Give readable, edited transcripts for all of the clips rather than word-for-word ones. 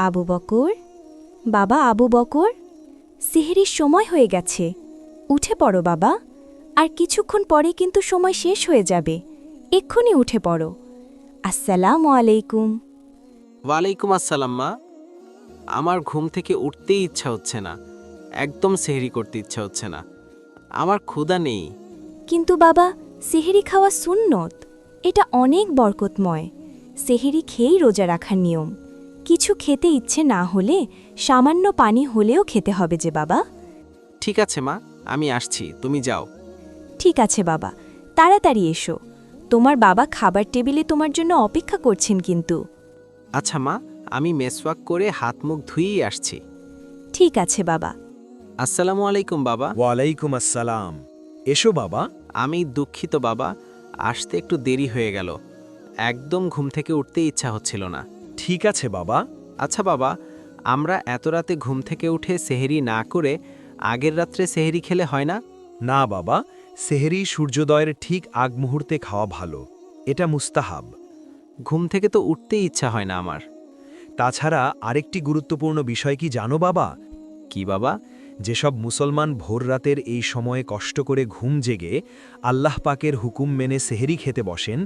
আবু বকর, বাবা আবু বকর, সেহরির সময় হয়ে গেছে, উঠে পড়ো বাবা। আর কিছুক্ষণ পরে কিন্তু সময় শেষ হয়ে যাবে, এক্ষুনি উঠে পড়ো। আসসালামু আলাইকুম। ওয়ালাইকুম আসসালাম মা। আমার ঘুম থেকে উঠতেই ইচ্ছা হচ্ছে না, একদম সেহরি করতে ইচ্ছা হচ্ছে না, আমার ক্ষুধা নেই। কিন্তু বাবা, সেহরি খাওয়া সুন্নত, এটা অনেক বরকতময়। সেহরি খেয়েই রোজা রাখার নিয়ম। কিছু খেতে ইচ্ছে না হলে সামান্য পানি হলেও খেতে হবে যে বাবা। ঠিক আছে মা, আমি আসছি, তুমি যাও। ঠিক আছে বাবা, তাড়াতাড়ি এসো। তোমার বাবা খাবার টেবিলে তোমার জন্য অপেক্ষা করছেন কিন্তু। আচ্ছা মা, আমি মেসওয়াক করে হাত মুখ ধুয়েই আসছি। ঠিক আছে বাবা। আসসালামু আলাইকুম বাবা। ওয়ালাইকুম আসসালাম। এসো বাবা। আমি দুঃখিত বাবা, আসতে একটু দেরি হয়ে গেল, একদম ঘুম থেকে উঠতে ইচ্ছা হচ্ছিল না। ঠিক আছে বাবা। আচ্ছা বাবা, আমরা এত রাতে ঘুম থেকে উঠে সেহরি না করে আগের রাত্রে সেহরি খেলে হয় না? না বাবা, সেহরি সূর্যোদয়ের ঠিক আগ মুহূর্তে খাওয়া ভালো, এটা মুস্তাহাব। ঘুম থেকে তো উঠতেই ইচ্ছা হয় না আমার। তাছাড়া আরেকটি গুরুত্বপূর্ণ বিষয় কি জানো বাবা? কি বাবা? যেসব মুসলমান ভোর রাতের এই সময়ে কষ্ট করে ঘুম জেগে আল্লাহ পাকের হুকুম মেনে সেহরি খেতে বসেন,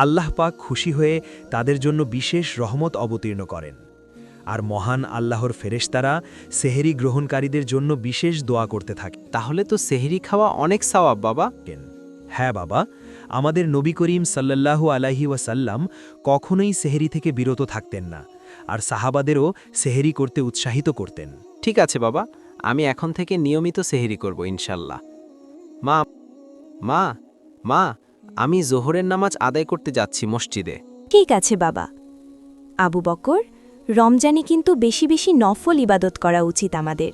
আল্লাহ পাক খুশি হয়ে তাদের জন্য বিশেষ রহমত অবতীর্ণ করেন। আর মহান আল্লাহর ফেরেশতারা সেহরি গ্রহণকারীদের জন্য বিশেষ দোয়া করতে থাকে। তাহলে তো সেহরি খাওয়া অনেক সওয়াব বাবা। হ্যাঁ বাবা, আমাদের নবী করিম সাল্লাল্লাহু আলাইহি ওয়াসাল্লাম কখনোই সেহরি থেকে বিরত থাকতেন না, আর সাহাবাদেরও সেহরি করতে উৎসাহিত করতেন। ঠিক আছে বাবা, আমি এখন থেকে নিয়মিত সেহরি করব ইনশাল্লাহ। মা মা মা আমি জোহরের নামাজ আদায় করতে যাচ্ছি মসজিদে। ঠিক আছে বাবা। আবু বকর, রমজানে কিন্তু বেশি বেশি নফল ইবাদত করা উচিত আমাদের।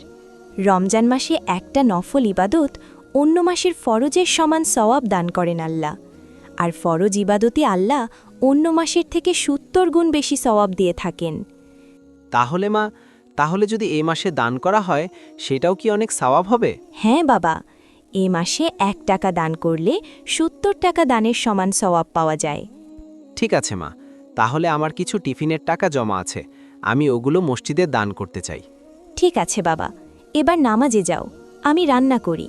রমজান মাসে একটা নফল ইবাদত অন্য মাসের ফরজের সমান সওয়াব দান করেন আল্লাহ। আর ফরজ ইবাদতে আল্লাহ অন্য মাসের থেকে ৭০ গুণ বেশি সওয়াব দিয়ে থাকেন। তাহলে মা, তাহলে যদি এই মাসে দান করা হয় সেটাও কি অনেক সওয়াব হবে? হ্যাঁ বাবা, এ মাসে ১ টাকা দান করলে ৭০ টাকা দানের সমান সওয়াব পাওয়া যায়। ঠিক আছে মা, তাহলে আমার কিছু টিফিনের টাকা জমা আছে, আমি ওগুলো মসজিদে দান করতে চাই। ঠিক আছে বাবা, এবার নামাজে যাও, আমি রান্না করি।